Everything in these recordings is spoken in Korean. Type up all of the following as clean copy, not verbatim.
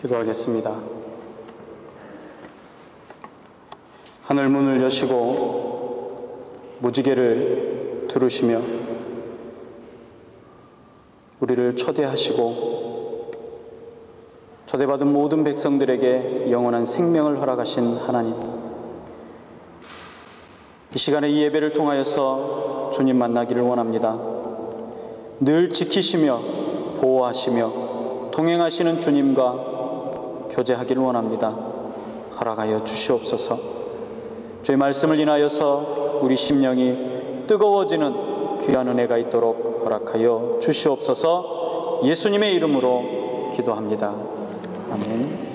기도하겠습니다. 하늘 문을 여시고 무지개를 두르시며 우리를 초대하시고 초대받은 모든 백성들에게 영원한 생명을 허락하신 하나님, 이 시간에 이 예배를 통하여서 주님 만나기를 원합니다. 늘 지키시며 보호하시며 동행하시는 주님과 교제하기를 원합니다. 허락하여 주시옵소서. 주의 말씀을 인하여서 우리 심령이 뜨거워지는 귀한 은혜가 있도록 허락하여 주시옵소서. 예수님의 이름으로 기도합니다. 아멘.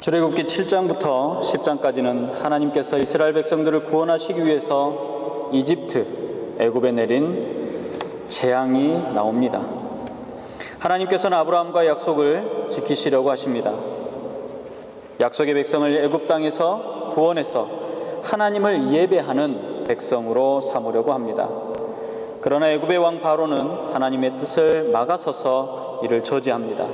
출애굽기 7장부터 10장까지는 하나님께서 이스라엘 백성들을 구원하시기 위해서 이집트, 애굽에 내린 재앙이 나옵니다. 하나님께서는 아브라함과 약속을 지키시려고 하십니다. 약속의 백성을 애굽 땅에서 구원해서 하나님을 예배하는 백성으로 삼으려고 합니다. 그러나 애굽의 왕 바로는 하나님의 뜻을 막아서서 이를 저지합니다.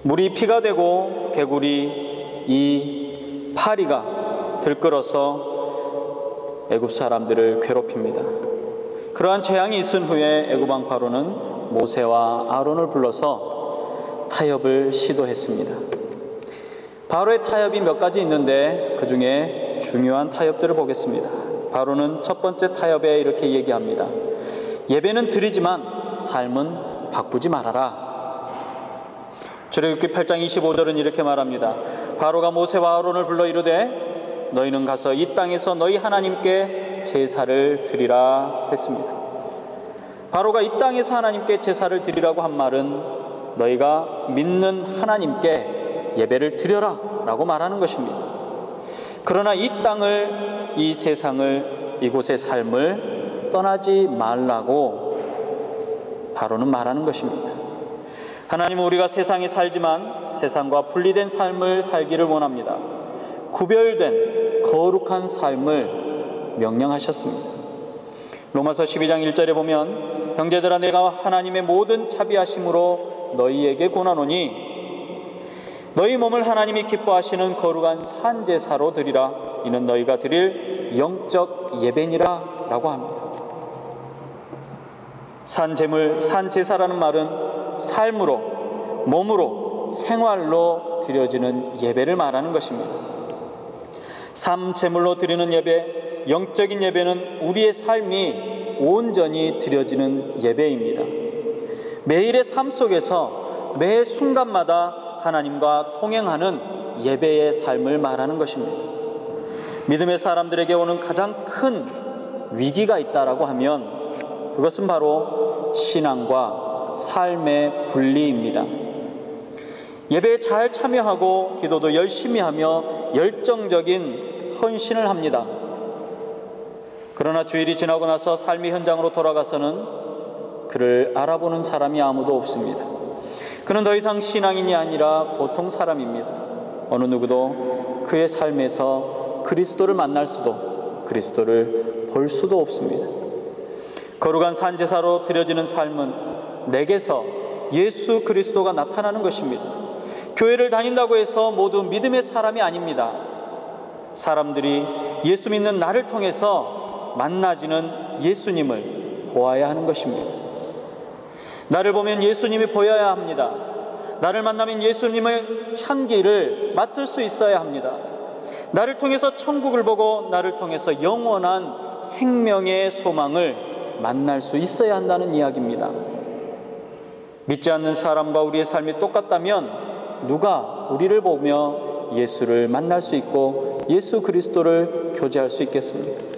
물이 피가 되고 개구리 이 파리가 들끓어서 애굽 사람들을 괴롭힙니다. 그러한 재앙이 있은 후에 애굽 왕 바로는 모세와 아론을 불러서 타협을 시도했습니다. 바로의 타협이 몇 가지 있는데 그 중에 중요한 타협들을 보겠습니다. 바로는 첫 번째 타협에 이렇게 얘기합니다. 예배는 드리지만 삶은 바꾸지 말아라. 출애굽기 8장 25절은 이렇게 말합니다. 바로가 모세와 아론을 불러 이르되 너희는 가서 이 땅에서 너희 하나님께 제사를 드리라 했습니다. 바로가 이 땅에서 하나님께 제사를 드리라고 한 말은 너희가 믿는 하나님께 예배를 드려라 라고 말하는 것입니다. 그러나 이 땅을, 이 세상을, 이곳의 삶을 떠나지 말라고 바로는 말하는 것입니다. 하나님은 우리가 세상에 살지만 세상과 분리된 삶을 살기를 원합니다. 구별된 거룩한 삶을 명령하셨습니다. 로마서 12장 1절에 보면 형제들아 내가 하나님의 모든 자비하심으로 너희에게 권하노니 너희 몸을 하나님이 기뻐하시는 거룩한 산제사로 드리라. 이는 너희가 드릴 영적 예배니라 라고 합니다. 산제물, 산제사라는 말은 삶으로, 몸으로, 생활로 드려지는 예배를 말하는 것입니다. 삶제물로 드리는 예배, 영적인 예배는 우리의 삶이 온전히 드려지는 예배입니다. 매일의 삶 속에서 매 순간마다 하나님과 통행하는 예배의 삶을 말하는 것입니다. 믿음의 사람들에게 오는 가장 큰 위기가 있다라고 하면 그것은 바로 신앙과 삶의 분리입니다. 예배에 잘 참여하고 기도도 열심히 하며 열정적인 헌신을 합니다. 그러나 주일이 지나고 나서 삶의 현장으로 돌아가서는 그를 알아보는 사람이 아무도 없습니다. 그는 더 이상 신앙인이 아니라 보통 사람입니다. 어느 누구도 그의 삶에서 그리스도를 만날 수도 그리스도를 볼 수도 없습니다. 거룩한 산제사로 드려지는 삶은 내게서 예수 그리스도가 나타나는 것입니다. 교회를 다닌다고 해서 모두 믿음의 사람이 아닙니다. 사람들이 예수 믿는 나를 통해서 만나지는 예수님을 보아야 하는 것입니다. 나를 보면 예수님이 보여야 합니다. 나를 만나면 예수님의 향기를 맡을 수 있어야 합니다. 나를 통해서 천국을 보고 나를 통해서 영원한 생명의 소망을 만날 수 있어야 한다는 이야기입니다. 믿지 않는 사람과 우리의 삶이 똑같다면 누가 우리를 보며 예수를 만날 수 있고 예수 그리스도를 교제할 수 있겠습니까?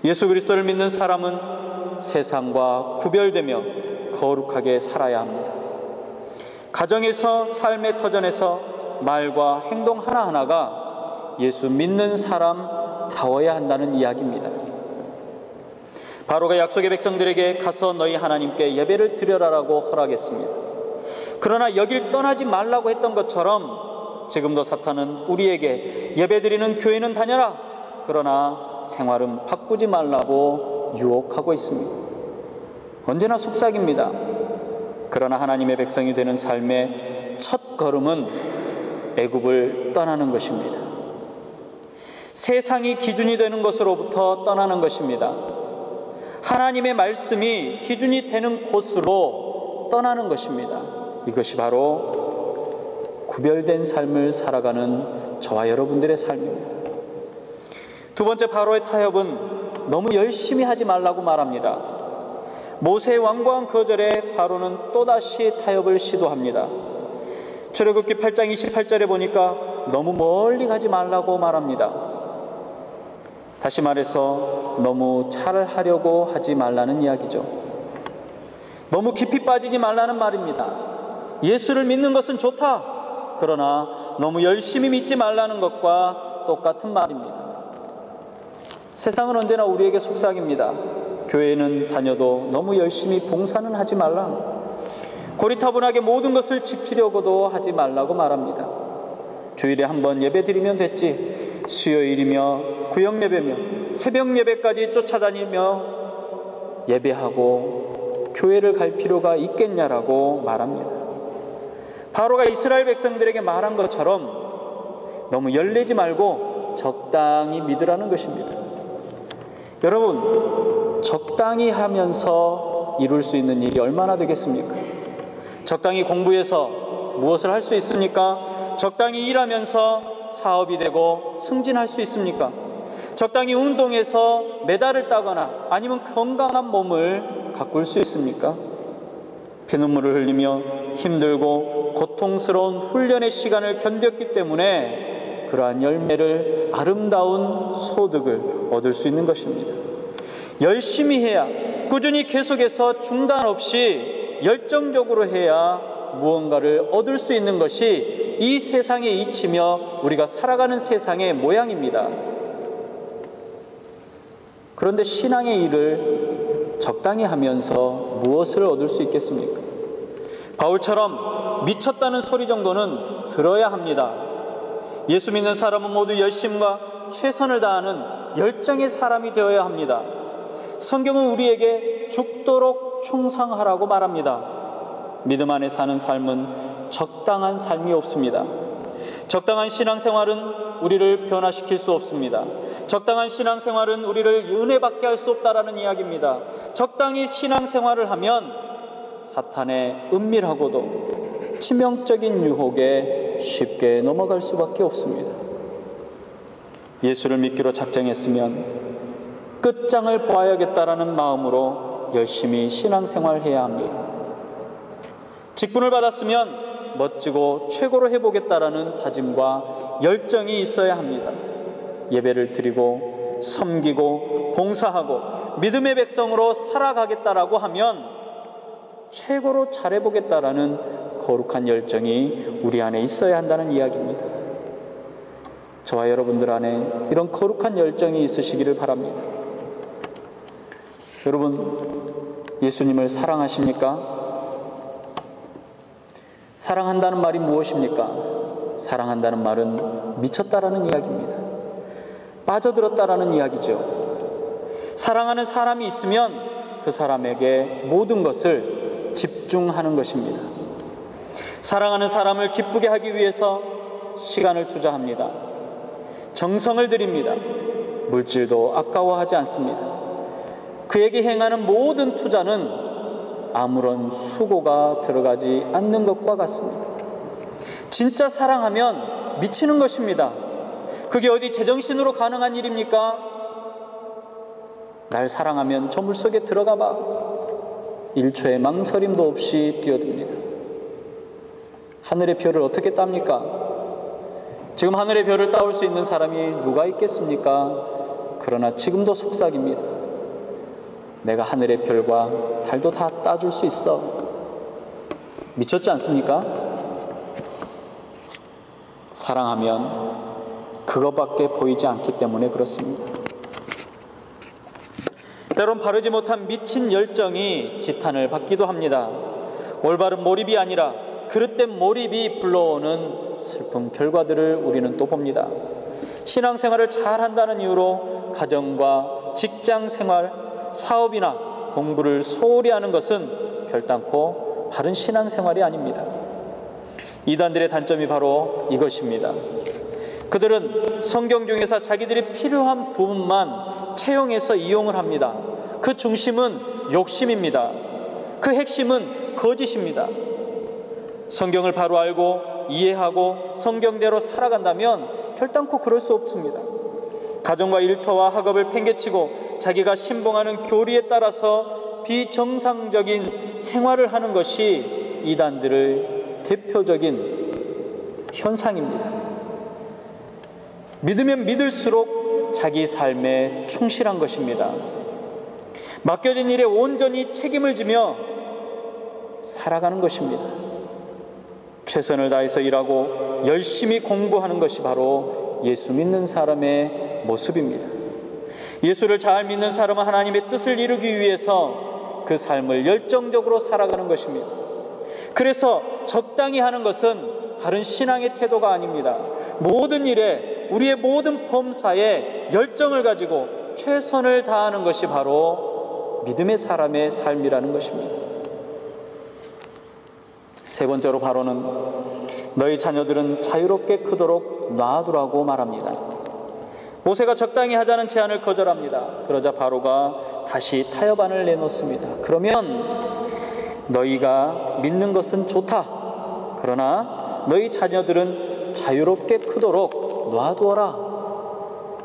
예수 그리스도를 믿는 사람은 세상과 구별되며 거룩하게 살아야 합니다. 가정에서, 삶의 터전에서 말과 행동 하나하나가 예수 믿는 사람다워야 한다는 이야기입니다. 바로가 약속의 백성들에게 가서 너희 하나님께 예배를 드려라라고 허락했습니다. 그러나 여길 떠나지 말라고 했던 것처럼 지금도 사탄은 우리에게 예배드리는 교회는 다녀라, 그러나 생활은 바꾸지 말라고 유혹하고 있습니다. 언제나 속삭입니다. 그러나 하나님의 백성이 되는 삶의 첫 걸음은 애굽을 떠나는 것입니다. 세상이 기준이 되는 것으로부터 떠나는 것입니다. 하나님의 말씀이 기준이 되는 곳으로 떠나는 것입니다. 이것이 바로 구별된 삶을 살아가는 저와 여러분들의 삶입니다. 두 번째, 바로의 타협은 너무 열심히 하지 말라고 말합니다. 모세의 완고한 거절에 바로는 또다시 타협을 시도합니다. 출애굽기 8장 28절에 보니까 너무 멀리 가지 말라고 말합니다. 다시 말해서 너무 잘하려고 하지 말라는 이야기죠. 너무 깊이 빠지지 말라는 말입니다. 예수를 믿는 것은 좋다. 그러나 너무 열심히 믿지 말라는 것과 똑같은 말입니다. 세상은 언제나 우리에게 속삭입니다. 교회는 다녀도 너무 열심히 봉사는 하지 말라. 고리타분하게 모든 것을 지키려고도 하지 말라고 말합니다. 주일에 한 번 예배 드리면 됐지. 수요일이며 구역 예배며 새벽 예배까지 쫓아다니며 예배하고 교회를 갈 필요가 있겠냐라고 말합니다. 바로가 이스라엘 백성들에게 말한 것처럼 너무 열내지 말고 적당히 믿으라는 것입니다. 여러분, 적당히 하면서 이룰 수 있는 일이 얼마나 되겠습니까? 적당히 공부해서 무엇을 할 수 있습니까? 적당히 일하면서 사업이 되고 승진할 수 있습니까? 적당히 운동해서 메달을 따거나 아니면 건강한 몸을 가꿀 수 있습니까? 피눈물을 흘리며 힘들고 고통스러운 훈련의 시간을 견뎠기 때문에 그러한 열매를, 아름다운 소득을 얻을 수 있는 것입니다. 열심히 해야, 꾸준히 계속해서 중단 없이 열정적으로 해야 무언가를 얻을 수 있는 것이 이 세상의 이치며 우리가 살아가는 세상의 모양입니다. 그런데 신앙의 일을 적당히 하면서 무엇을 얻을 수 있겠습니까? 바울처럼 미쳤다는 소리 정도는 들어야 합니다. 예수 믿는 사람은 모두 열심과 최선을 다하는 열정의 사람이 되어야 합니다. 성경은 우리에게 죽도록 충성하라고 말합니다. 믿음 안에 사는 삶은 적당한 삶이 없습니다. 적당한 신앙생활은 우리를 변화시킬 수 없습니다. 적당한 신앙생활은 우리를 은혜받게 할 수 없다라는 이야기입니다. 적당히 신앙생활을 하면 사탄의 은밀하고도 치명적인 유혹에 쉽게 넘어갈 수밖에 없습니다. 예수를 믿기로 작정했으면 끝장을 보아야겠다라는 마음으로 열심히 신앙생활해야 합니다. 직분을 받았으면 멋지고 최고로 해보겠다라는 다짐과 열정이 있어야 합니다. 예배를 드리고 섬기고 봉사하고 믿음의 백성으로 살아가겠다라고 하면 최고로 잘해보겠다라는 거룩한 열정이 우리 안에 있어야 한다는 이야기입니다. 저와 여러분들 안에 이런 거룩한 열정이 있으시기를 바랍니다. 여러분, 예수님을 사랑하십니까? 사랑한다는 말이 무엇입니까? 사랑한다는 말은 미쳤다라는 이야기입니다. 빠져들었다라는 이야기죠. 사랑하는 사람이 있으면 그 사람에게 모든 것을 집중하는 것입니다. 사랑하는 사람을 기쁘게 하기 위해서 시간을 투자합니다. 정성을 들입니다. 물질도 아까워하지 않습니다. 그에게 행하는 모든 투자는 아무런 수고가 들어가지 않는 것과 같습니다. 진짜 사랑하면 미치는 것입니다. 그게 어디 제정신으로 가능한 일입니까? 날 사랑하면 저 물속에 들어가 봐. 1초의 망설임도 없이 뛰어듭니다. 하늘의 별을 어떻게 땁니까? 지금 하늘의 별을 따올 수 있는 사람이 누가 있겠습니까? 그러나 지금도 속삭입니다. 내가 하늘의 별과 달도 다 따줄 수 있어. 미쳤지 않습니까? 사랑하면 그것밖에 보이지 않기 때문에 그렇습니다. 때론 바르지 못한 미친 열정이 지탄을 받기도 합니다. 올바른 몰입이 아니라 그릇된 몰입이 불러오는 슬픈 결과들을 우리는 또 봅니다. 신앙생활을 잘한다는 이유로 가정과 직장생활, 사업이나 공부를 소홀히 하는 것은 결단코 바른 신앙생활이 아닙니다. 이단들의 단점이 바로 이것입니다. 그들은 성경 중에서 자기들이 필요한 부분만 채용해서 이용을 합니다. 그 중심은 욕심입니다. 그 핵심은 거짓입니다. 성경을 바로 알고 이해하고 성경대로 살아간다면 결단코 그럴 수 없습니다. 가정과 일터와 학업을 팽개치고 자기가 신봉하는 교리에 따라서 비정상적인 생활을 하는 것이 이단들의 대표적인 현상입니다. 믿으면 믿을수록 자기 삶에 충실한 것입니다. 맡겨진 일에 온전히 책임을 지며 살아가는 것입니다. 최선을 다해서 일하고 열심히 공부하는 것이 바로 예수 믿는 사람의 모습입니다. 예수를 잘 믿는 사람은 하나님의 뜻을 이루기 위해서 그 삶을 열정적으로 살아가는 것입니다. 그래서 적당히 하는 것은 바른 신앙의 태도가 아닙니다. 모든 일에, 우리의 모든 범사에 열정을 가지고 최선을 다하는 것이 바로 믿음의 사람의 삶이라는 것입니다. 세 번째로 바로는 너희 자녀들은 자유롭게 크도록 놔두라고 말합니다. 모세가 적당히 하자는 제안을 거절합니다. 그러자 바로가 다시 타협안을 내놓습니다. 그러면 너희가 믿는 것은 좋다. 그러나 너희 자녀들은 자유롭게 크도록 놔두어라.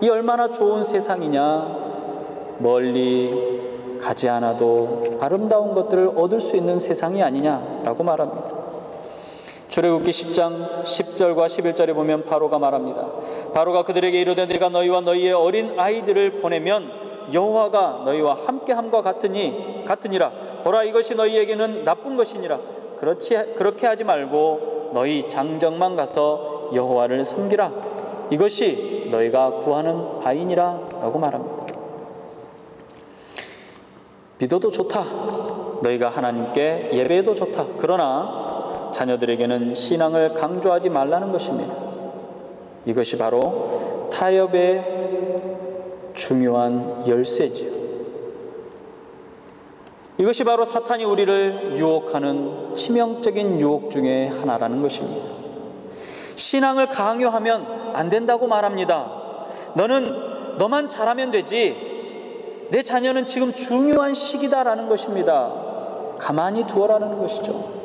이 얼마나 좋은 세상이냐. 멀리 가지 않아도 아름다운 것들을 얻을 수 있는 세상이 아니냐라고 말합니다. 출애굽기 10장 10절과 11절에 보면 바로가 말합니다. 바로가 그들에게 이르되 내가 너희와 너희의 어린 아이들을 보내면 여호와가 너희와 함께함과 같으니라. 보라, 이것이 너희에게는 나쁜 것이니라. 그렇게 하지 말고 너희 장정만 가서 여호와를 섬기라. 이것이 너희가 구하는 바이니라 라고 말합니다. 믿어도 좋다. 너희가 하나님께 예배해도 좋다. 그러나 자녀들에게는 신앙을 강조하지 말라는 것입니다. 이것이 바로 타협의 중요한 열쇠지요. 이것이 바로 사탄이 우리를 유혹하는 치명적인 유혹 중에 하나라는 것입니다. 신앙을 강요하면 안 된다고 말합니다. 너만 잘하면 되지. 내 자녀는 지금 중요한 시기다라는 것입니다. 가만히 두어라는 것이죠.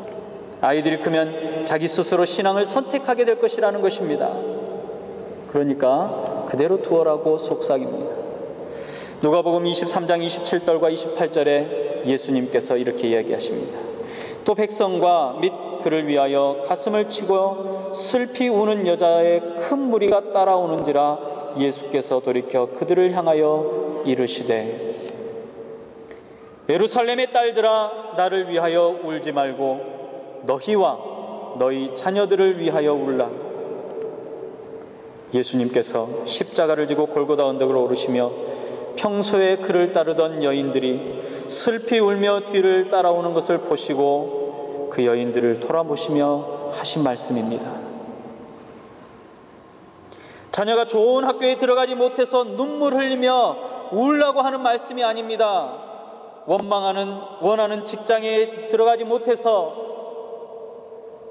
아이들이 크면 자기 스스로 신앙을 선택하게 될 것이라는 것입니다. 그러니까 그대로 두어라고 속삭입니다. 누가복음 23장 27절과 28절에 예수님께서 이렇게 이야기하십니다. 또 백성과 및 그를 위하여 가슴을 치고 슬피 우는 여자의 큰 무리가 따라오는지라 예수께서 돌이켜 그들을 향하여 이르시되 예루살렘의 딸들아, 나를 위하여 울지 말고 너희와 너희 자녀들을 위하여 울라. 예수님께서 십자가를 지고 골고다 언덕으로 오르시며 평소에 그를 따르던 여인들이 슬피 울며 뒤를 따라오는 것을 보시고 그 여인들을 돌아보시며 하신 말씀입니다. 자녀가 좋은 학교에 들어가지 못해서 눈물 흘리며 울라고 하는 말씀이 아닙니다. 원하는 직장에 들어가지 못해서,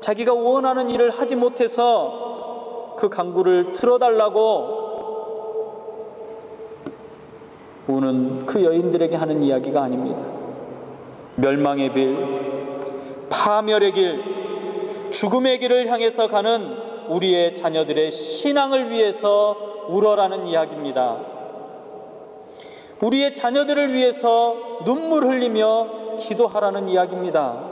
자기가 원하는 일을 하지 못해서 그 간구를 들어달라고 우는 그 여인들에게 하는 이야기가 아닙니다. 멸망의 길, 파멸의 길, 죽음의 길을 향해서 가는 우리의 자녀들의 신앙을 위해서 울어라는 이야기입니다. 우리의 자녀들을 위해서 눈물 흘리며 기도하라는 이야기입니다.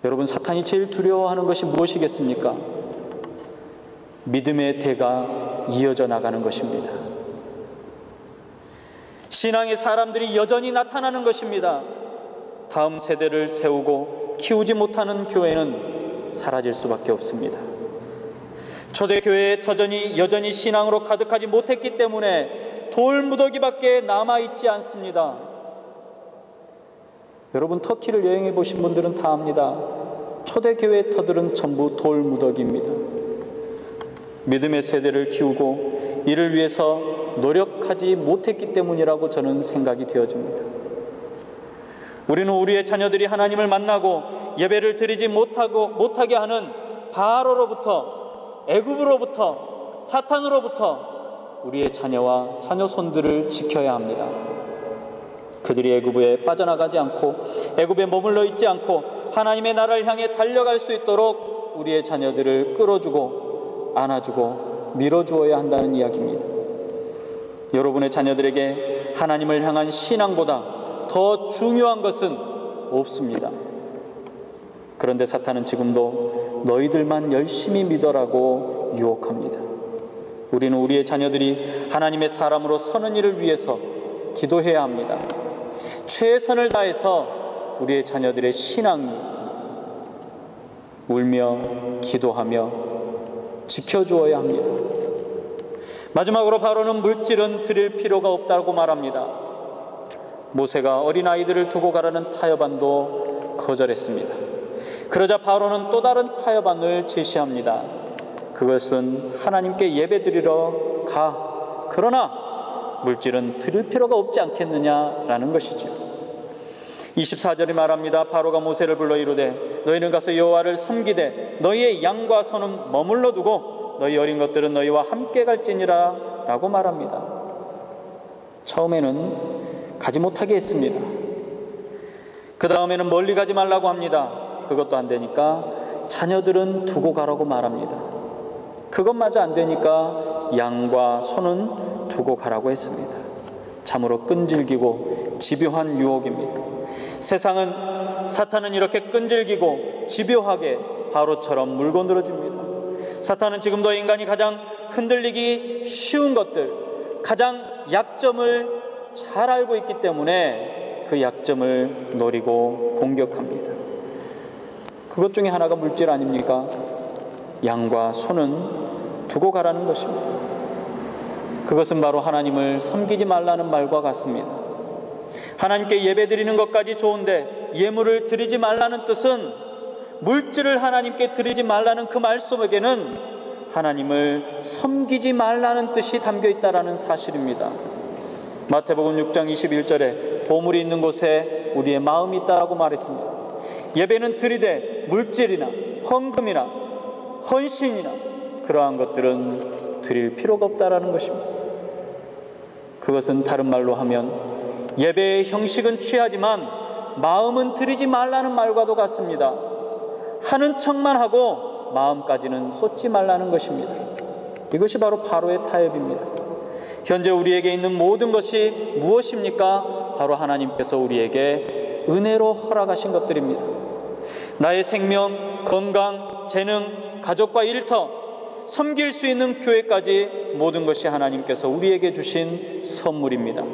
여러분, 사탄이 제일 두려워하는 것이 무엇이겠습니까? 믿음의 대가 이어져 나가는 것입니다. 신앙의 사람들이 여전히 나타나는 것입니다. 다음 세대를 세우고 키우지 못하는 교회는 사라질 수밖에 없습니다. 초대교회의 터전이 여전히 신앙으로 가득하지 못했기 때문에 돌무더기밖에 남아있지 않습니다. 여러분, 터키를 여행해 보신 분들은 다 압니다. 초대교회의 터들은 전부 돌무더기입니다. 믿음의 세대를 키우고 이를 위해서 노력하지 못했기 때문이라고 저는 생각이 되어집니다. 우리는 우리의 자녀들이 하나님을 만나고 예배를 드리지 못하게 하는 바로로부터, 애굽으로부터, 사탄으로부터 우리의 자녀와 자녀손들을 지켜야 합니다. 그들이 애굽에 빠져나가지 않고 애굽에 머물러 있지 않고 하나님의 나라를 향해 달려갈 수 있도록 우리의 자녀들을 끌어주고 안아주고 밀어주어야 한다는 이야기입니다. 여러분의 자녀들에게 하나님을 향한 신앙보다 더 중요한 것은 없습니다. 그런데 사탄은 지금도 너희들만 열심히 믿어라고 유혹합니다. 우리는 우리의 자녀들이 하나님의 사람으로 서는 일을 위해서 기도해야 합니다. 최선을 다해서 우리의 자녀들의 신앙 울며 기도하며 지켜주어야 합니다. 마지막으로 바로는 물질은 드릴 필요가 없다고 말합니다. 모세가 어린아이들을 두고 가라는 타협안도 거절했습니다. 그러자 바로는 또 다른 타협안을 제시합니다. 그것은 하나님께 예배드리러 가. 그러나 물질은 드릴 필요가 없지 않겠느냐라는 것이죠. 24절이 말합니다. 바로가 모세를 불러 이르되 너희는 가서 여호와를 섬기되 너희의 양과 소는 머물러 두고 너희 어린 것들은 너희와 함께 갈지니라 라고 말합니다. 처음에는 가지 못하게 했습니다. 그 다음에는 멀리 가지 말라고 합니다. 그것도 안 되니까 자녀들은 두고 가라고 말합니다. 그것마저 안 되니까 양과 소는 두고 가라고 했습니다. 참으로 끈질기고 집요한 유혹입니다. 사탄은 이렇게 끈질기고 집요하게 바로처럼 물고 늘어집니다. 사탄은 지금도 인간이 가장 흔들리기 쉬운 것들, 가장 약점을 잘 알고 있기 때문에 그 약점을 노리고 공격합니다. 그것 중에 하나가 물질 아닙니까? 양과 소는 두고 가라는 것입니다. 그것은 바로 하나님을 섬기지 말라는 말과 같습니다. 하나님께 예배드리는 것까지 좋은데 예물을 드리지 말라는 뜻은 물질을 하나님께 드리지 말라는 그 말 속에는 하나님을 섬기지 말라는 뜻이 담겨 있다는 사실입니다. 마태복음 6장 21절에 보물이 있는 곳에 우리의 마음이 있다라고 말했습니다. 예배는 드리되 물질이나 헌금이나 헌신이나 그러한 것들은 드릴 필요가 없다라는 것입니다. 그것은 다른 말로 하면 예배의 형식은 취하지만 마음은 드리지 말라는 말과도 같습니다. 하는 척만 하고 마음까지는 쏟지 말라는 것입니다. 이것이 바로 바로의 타협입니다. 현재 우리에게 있는 모든 것이 무엇입니까? 바로 하나님께서 우리에게 은혜로 허락하신 것들입니다. 나의 생명, 건강, 재능, 가족과 일터, 섬길 수 있는 교회까지 모든 것이 하나님께서 우리에게 주신 선물입니다.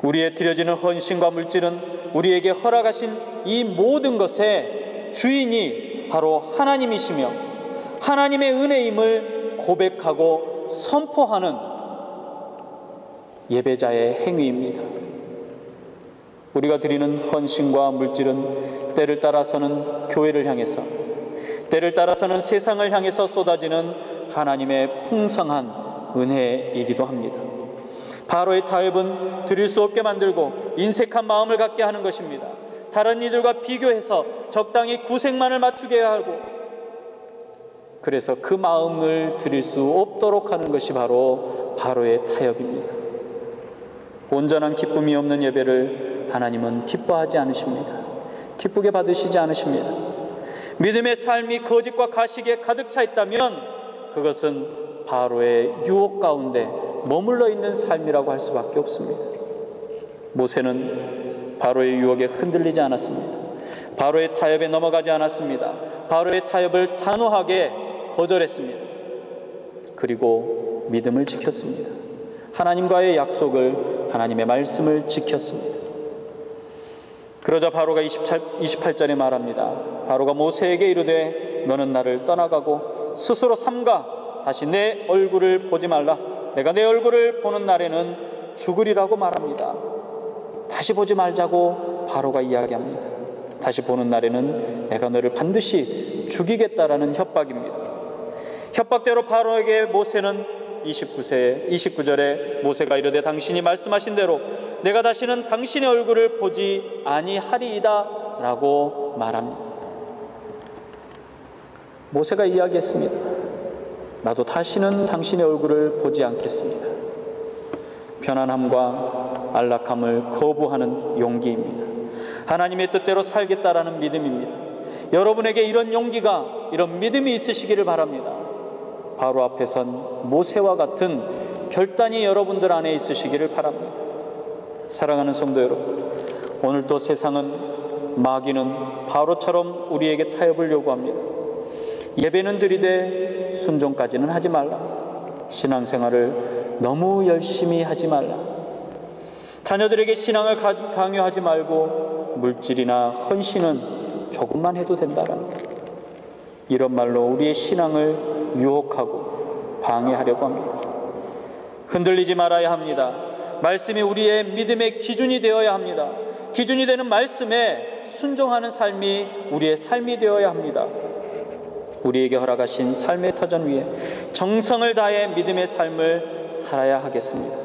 우리의 드려지는 헌신과 물질은 우리에게 허락하신 이 모든 것의 주인이 바로 하나님이시며 하나님의 은혜임을 고백하고 선포하는 예배자의 행위입니다. 우리가 드리는 헌신과 물질은 때를 따라서는 교회를 향해서, 때를 따라서는 세상을 향해서 쏟아지는 하나님의 풍성한 은혜이기도 합니다. 바로의 타협은 드릴 수 없게 만들고 인색한 마음을 갖게 하는 것입니다. 다른 이들과 비교해서 적당히 구색만을 맞추게 하고, 그래서 그 마음을 드릴 수 없도록 하는 것이 바로 바로의 타협입니다. 온전한 기쁨이 없는 예배를 하나님은 기뻐하지 않으십니다. 기쁘게 받으시지 않으십니다. 믿음의 삶이 거짓과 가식에 가득 차 있다면 그것은 바로의 유혹 가운데 머물러 있는 삶이라고 할 수밖에 없습니다. 모세는 바로의 유혹에 흔들리지 않았습니다. 바로의 타협에 넘어가지 않았습니다. 바로의 타협을 단호하게 거절했습니다. 그리고 믿음을 지켰습니다. 하나님과의 약속을, 하나님의 말씀을 지켰습니다. 그러자 바로가 28절에 말합니다. 바로가 모세에게 이르되 너는 나를 떠나가고 스스로 삼가 다시 내 얼굴을 보지 말라. 내가 내 얼굴을 보는 날에는 죽으리라고 말합니다. 다시 보지 말자고 바로가 이야기합니다. 다시 보는 날에는 내가 너를 반드시 죽이겠다라는 협박입니다. 협박대로 바로에게 모세는 29절에 모세가 이르되 당신이 말씀하신 대로 내가 다시는 당신의 얼굴을 보지 아니하리이다 라고 말합니다. 모세가 이야기했습니다. 나도 다시는 당신의 얼굴을 보지 않겠습니다. 편안함과 안락함을 거부하는 용기입니다. 하나님의 뜻대로 살겠다라는 믿음입니다. 여러분에게 이런 용기가, 이런 믿음이 있으시기를 바랍니다. 바로 앞에 선 모세와 같은 결단이 여러분들 안에 있으시기를 바랍니다. 사랑하는 성도 여러분, 오늘도 세상은, 마귀는 바로처럼 우리에게 타협을 요구합니다. 예배는 드리되 순종까지는 하지 말라. 신앙생활을 너무 열심히 하지 말라. 자녀들에게 신앙을 강요하지 말고 물질이나 헌신은 조금만 해도 된다라는 것. 이런 말로 우리의 신앙을 유혹하고 방해하려고 합니다. 흔들리지 말아야 합니다. 말씀이 우리의 믿음의 기준이 되어야 합니다. 기준이 되는 말씀에 순종하는 삶이 우리의 삶이 되어야 합니다. 우리에게 허락하신 삶의 터전 위에 정성을 다해 믿음의 삶을 살아야 하겠습니다.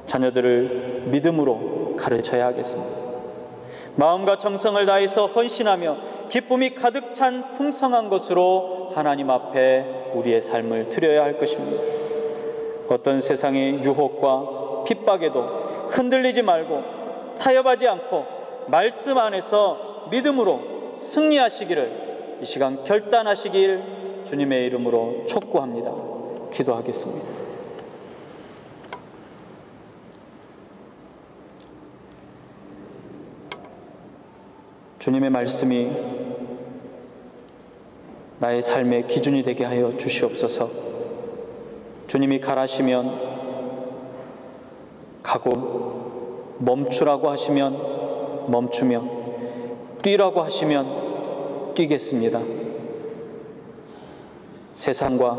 자녀들을 믿음으로 가르쳐야 하겠습니다. 마음과 정성을 다해서 헌신하며 기쁨이 가득 찬 풍성한 것으로 하나님 앞에 우리의 삶을 드려야 할 것입니다. 어떤 세상의 유혹과 핍박에도 흔들리지 말고 타협하지 않고 말씀 안에서 믿음으로 승리하시기를 이 시간 결단하시길 주님의 이름으로 촉구합니다. 기도하겠습니다. 주님의 말씀이 나의 삶의 기준이 되게 하여 주시옵소서. 주님이 가라시면 가고, 멈추라고 하시면 멈추며, 뛰라고 하시면 뛰겠습니다. 세상과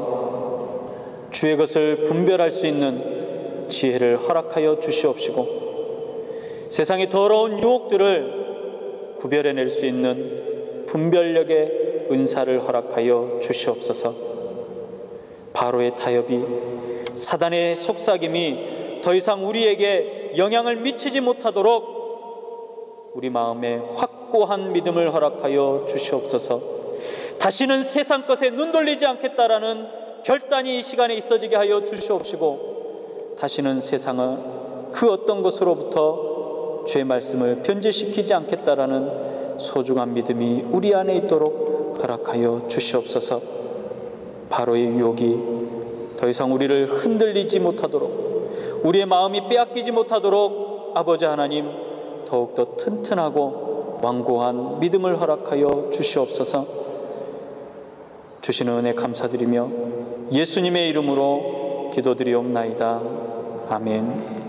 주의 것을 분별할 수 있는 지혜를 허락하여 주시옵시고, 세상의 더러운 유혹들을 구별해낼 수 있는 분별력의 은사를 허락하여 주시옵소서. 바로의 타협이, 사단의 속삭임이 더 이상 우리에게 영향을 미치지 못하도록 우리 마음에 확고한 믿음을 허락하여 주시옵소서. 다시는 세상 것에 눈 돌리지 않겠다라는 결단이 이 시간에 있어지게 하여 주시옵시고, 다시는 세상은 그 어떤 것으로부터 주의 말씀을 변질시키지 않겠다라는 소중한 믿음이 우리 안에 있도록 허락하여 주시옵소서. 바로의 유혹이 더 이상 우리를 흔들리지 못하도록, 우리의 마음이 빼앗기지 못하도록 아버지 하나님 더욱더 튼튼하고 완고한 믿음을 허락하여 주시옵소서. 주시는 은혜 감사드리며 예수님의 이름으로 기도드리옵나이다. 아멘.